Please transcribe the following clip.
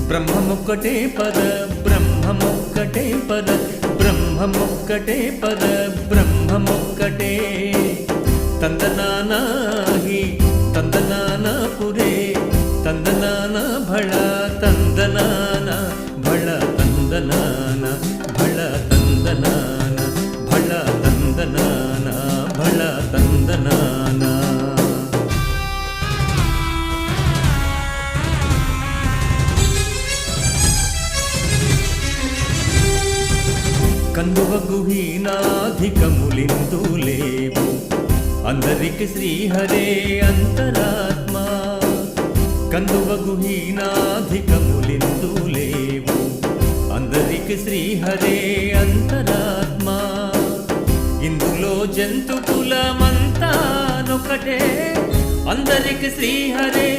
బ్రహ్మమొక్కటే పద బ్రహ్మమొక్కటే పద బ్రహ్మమొక్కటే పద బ్రహ్మమొక్కటే తందనానాహి తందనానా పురే తందనానా భళ తందనాన భళ తందనాన భళ తందనాన భళ తందనాన భళ తందనాన. కందువగు హీనాధికములిందు లేవు అందరికి శ్రీహరే అంతరాత్మ కందువగు హీనాధికములిందు లేవు అందరికి శ్రీహరే అంతరాత్మ ఇందులో జంతు కులమంతా నొకటే అందరికి శ్రీహరే